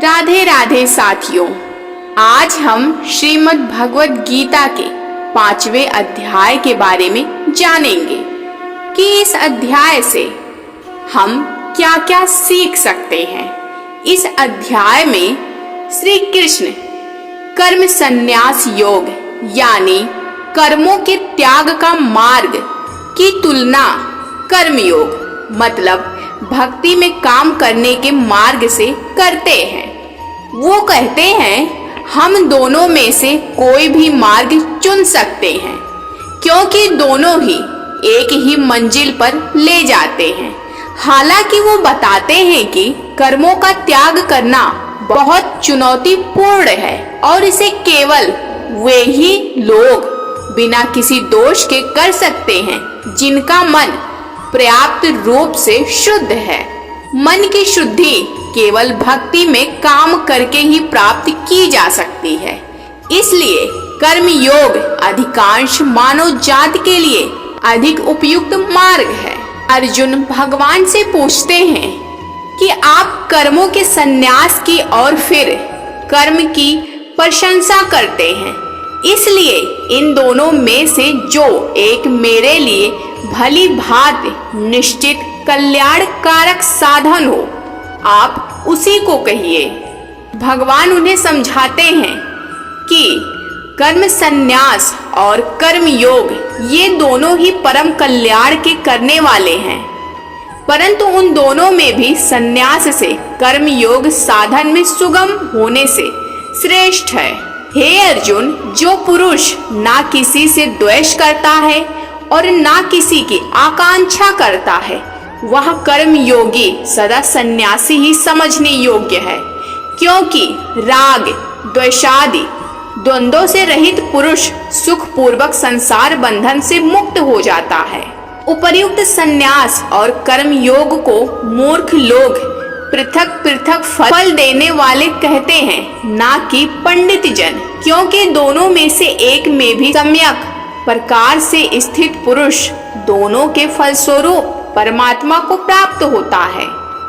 राधे राधे साथियों, आज हम श्रीमद् भगवत गीता के 5वें अध्याय के बारे में जानेंगे कि इस अध्याय से हम क्या क्या सीख सकते हैं। इस अध्याय में श्री कृष्ण कर्म संन्यास योग यानी कर्मों के त्याग का मार्ग की तुलना कर्मयोग मतलब भक्ति में काम करने के मार्ग से करते हैं। वो कहते हैं हम दोनों में से कोई भी मार्ग चुन सकते हैं क्योंकि दोनों ही एक ही मंजिल पर ले जाते हैं। हालांकि वो बताते हैं कि कर्मों का त्याग करना बहुत चुनौतीपूर्ण है और इसे केवल वे ही लोग बिना किसी दोष के कर सकते हैं जिनका मन पर्याप्त रूप से शुद्ध है। मन की शुद्धि केवल भक्ति में काम करके ही प्राप्त की जा सकती है। इसलिए कर्म योग अधिकांश मानव जाति के लिए अधिक उपयुक्त मार्ग है। अर्जुन भगवान से पूछते हैं कि आप कर्मों के संन्यास की और फिर कर्म की प्रशंसा करते हैं, इसलिए इन दोनों में से जो एक मेरे लिए भली भांति निश्चित कल्याणकारक साधन हो आप उसी को कहिए। भगवान उन्हें समझाते हैं कि कर्म संन्यास और कर्म योग ये दोनों ही परम कल्याण के करने वाले हैं, परंतु उन दोनों में भी संन्यास से कर्म योग साधन में सुगम होने से श्रेष्ठ है। हे अर्जुन, जो पुरुष ना किसी से द्वेष करता है और ना किसी की आकांक्षा करता है वह कर्म योगी सदा सन्यासी ही समझने योग्य है, क्योंकि राग द्वेषादि द्वंद्वों से रहित पुरुष सुख पूर्वक संसार बंधन से मुक्त हो जाता है। उपर्युक्त संन्यास और कर्म योग को मूर्ख लोग पृथक पृथक फल देने वाले कहते हैं, ना कि पंडित जन, क्योंकि दोनों में से एक में भी सम्यक प्रकार से स्थित पुरुष दोनों के फलस्वरूप परमात्मा को प्राप्त होता है।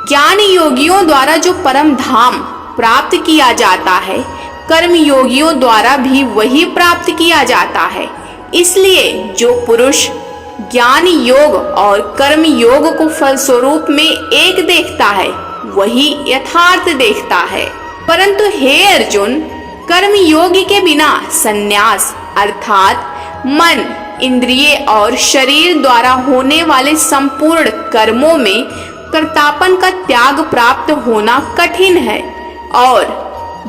ज्ञान योगियों द्वारा जो परम धाम प्राप्त किया जाता है कर्म योगियों द्वारा भी वही प्राप्त किया जाता है। इसलिए जो पुरुष ज्ञान योग और कर्म योग को फलस्वरूप में एक देखता है वही यथार्थ देखता है। परंतु हे अर्जुन, कर्म योग के बिना संन्यास अर्थात मन इंद्रिय और शरीर द्वारा होने वाले संपूर्ण कर्मों में कर्तापन का त्याग प्राप्त होना कठिन है और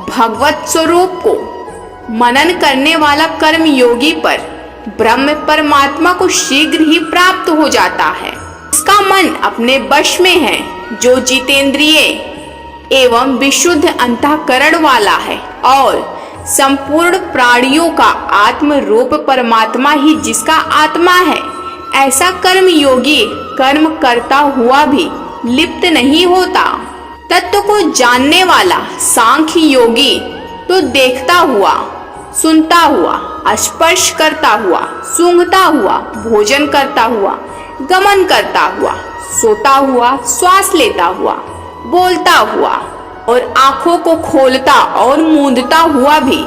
भगवत स्वरूप को मनन करने वाला कर्म योगी पर ब्रह्म परमात्मा को शीघ्र ही प्राप्त हो जाता है। इसका मन अपने वश में है, जो जितेंद्रिय एवं विशुद्ध अंतःकरण वाला है और संपूर्ण प्राणियों का आत्म रूप परमात्मा ही जिसका आत्मा है। ऐसा कर्म योगी कर्म करता हुआ भी लिप्त नहीं होता। तत्व को जानने वाला सांख्य योगी तो देखता हुआ, सुनता हुआ, स्पर्श करता हुआ, सूंघता हुआ, भोजन करता हुआ, गमन करता हुआ, सोता हुआ, श्वास लेता हुआ, बोलता हुआ और आँखों को खोलता और मूंदता हुआ भी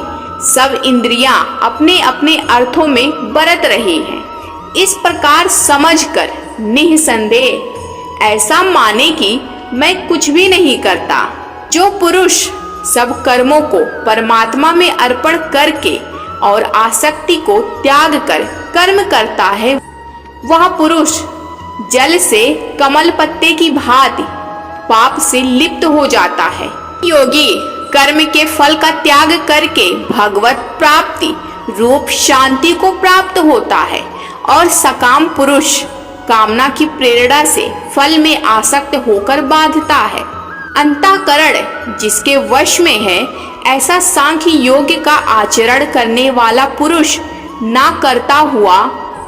सब इंद्रियां अपने अपने अर्थों में बरत रही हैं। इस प्रकार समझकर निःसंदेह ऐसा माने कि मैं कुछ भी नहीं करता। जो पुरुष सब कर्मों को परमात्मा में अर्पण करके और आसक्ति को त्याग कर कर्म करता है वह पुरुष जल से कमल पत्ते की भांति पाप से लिप्त हो जाता है। योगी कर्म के फल का त्याग करके भगवत प्राप्ति रूप शांति को प्राप्त होता है और सकाम पुरुष कामना की प्रेरणा से फल में आसक्त होकर बांधता है। अंतःकरण जिसके वश में है ऐसा सांख्य योग का आचरण करने वाला पुरुष ना करता हुआ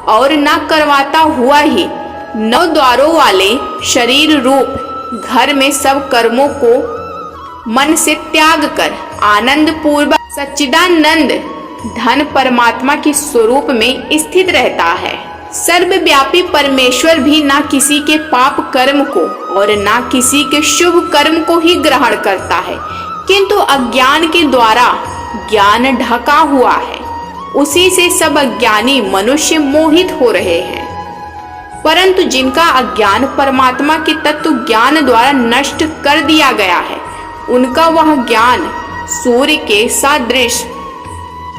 और ना करवाता हुआ ही 9 द्वारों वाले शरीर रूप घर में सब कर्मों को मन से त्याग कर आनंद पूर्वक सच्चिदानंद धन परमात्मा के स्वरूप में स्थित रहता है। सर्वव्यापी परमेश्वर भी ना किसी के पाप कर्म को और ना किसी के शुभ कर्म को ही ग्रहण करता है, किंतु अज्ञान के द्वारा ज्ञान ढका हुआ है, उसी से सब अज्ञानी मनुष्य मोहित हो रहे हैं। परंतु जिनका अज्ञान परमात्मा के तत्व ज्ञान द्वारा नष्ट कर दिया गया है, उनका वह ज्ञान सूर्य के सदृश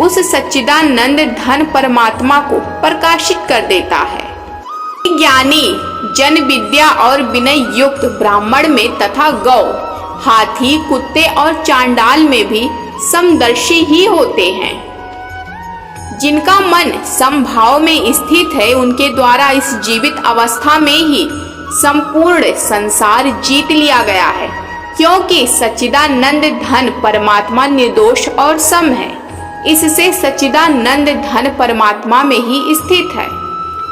उस सच्चिदानंद धन परमात्मा को प्रकाशित कर देता है। ज्ञानी जन विद्या और विनय युक्त ब्राह्मण में तथा गौ, हाथी, कुत्ते और चांडाल में भी समदर्शी ही होते हैं। जिनका मन समभाव में स्थित है, उनके द्वारा इस जीवित अवस्था में ही संपूर्ण संसार जीत लिया गया है, क्योंकि सच्चिदानंद धन परमात्मा निर्दोष और सम है। इससे सच्चिदानंद धन परमात्मा में ही स्थित है।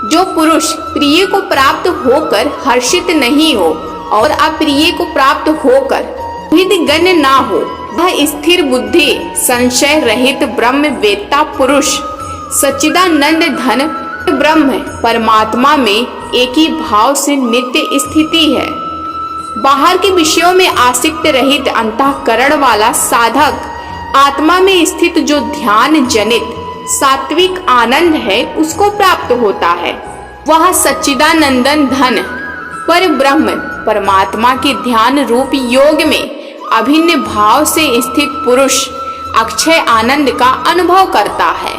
जो पुरुष प्रिय को प्राप्त होकर हर्षित नहीं हो और अप्रिय को प्राप्त होकर विदगन ना हो, वह स्थिर बुद्धि संशय रहित ब्रह्म वेत्ता पुरुष सच्चिदानंद धन ब्रह्म परमात्मा में एक ही भाव से नित्य स्थिति है। बाहर के विषयों में आसक्त रहित अंतःकरण वाला साधक आत्मा में स्थित जो ध्यान जनित सात्विक आनंद है, उसको प्राप्त होता है। वह सच्चिदानंदन धन पर ब्रह्म परमात्मा के ध्यान रूप योग में अभिन्न भाव से स्थित पुरुष अक्षय आनंद का अनुभव करता है।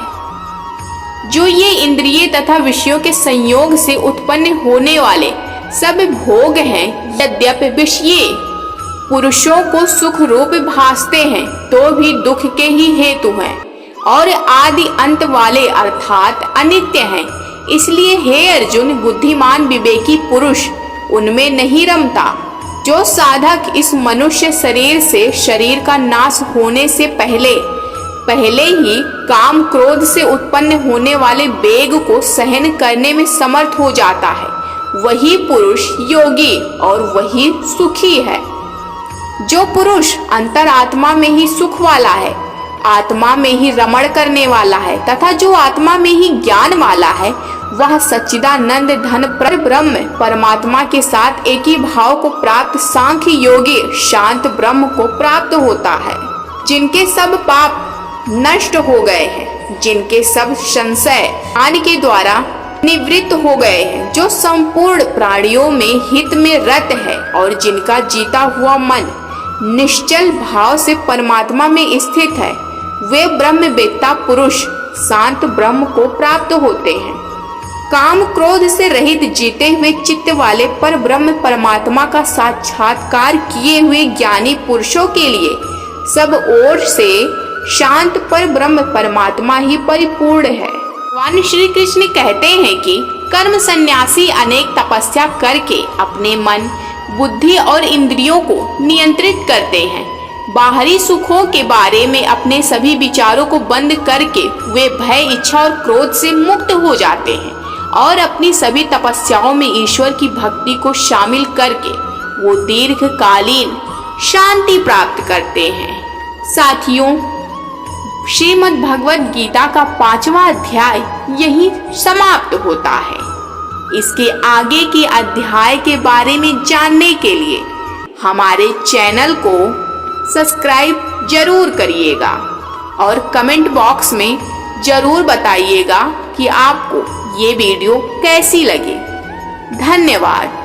जो ये इंद्रिय तथा विषयों के संयोग से उत्पन्न होने वाले सब भोग हैं, यद्यपि विषय पुरुषों को सुख रूप भासते हैं, तो भी दुख के ही हेतु हैं और आदि अंत वाले अर्थात अनित्य हैं। इसलिए हे अर्जुन, बुद्धिमान विवेकी पुरुष उनमें नहीं रमता। जो साधक इस मनुष्य शरीर से शरीर का नाश होने से पहले ही काम क्रोध से उत्पन्न होने वाले वेग को सहन करने में समर्थ हो जाता है, वही पुरुष योगी और वही सुखी है। जो पुरुष अंतरात्मा में ही सुख वाला है, आत्मा में ही रमण करने वाला है तथा जो आत्मा में ही ज्ञान वाला है, वह सच्चिदानंद धन पर ब्रह्म परमात्मा के साथ एक ही भाव को प्राप्त सांख्य योगी शांत ब्रह्म को प्राप्त होता है। जिनके सब पाप नष्ट हो गए हैं, जिनके सब संशय ज्ञान के द्वारा निवृत्त हो गए हैं, जो संपूर्ण प्राणियों में हित में रत है और जिनका जीता हुआ मन निश्चल भाव से परमात्मा में स्थित है, वे ब्रह्मवेत्ता पुरुष शांत ब्रह्म को प्राप्त होते हैं। काम क्रोध से रहित जीते हुए चित्त वाले पर ब्रह्म परमात्मा का साक्षात्कार किए हुए ज्ञानी पुरुषों के लिए सब ओर से शांत पर ब्रह्म परमात्मा ही परिपूर्ण है। भगवान श्री कृष्ण कहते हैं कि कर्म सन्यासी अनेक तपस्या करके अपने मन, बुद्धि और इंद्रियों को नियंत्रित करते हैं। बाहरी सुखों के बारे में अपने सभी विचारों को बंद करके वे भय, इच्छा और क्रोध से मुक्त हो जाते हैं और अपनी सभी तपस्याओं में ईश्वर की भक्ति को शामिल करके वो दीर्घकालीन शांति प्राप्त करते हैं। साथियों, श्रीमद् भगवद गीता का 5वां अध्याय यही समाप्त होता है। इसके आगे के अध्याय के बारे में जानने के लिए हमारे चैनल को सब्सक्राइब जरूर करिएगा और कमेंट बॉक्स में जरूर बताइएगा कि आपको ये वीडियो कैसी लगी। धन्यवाद।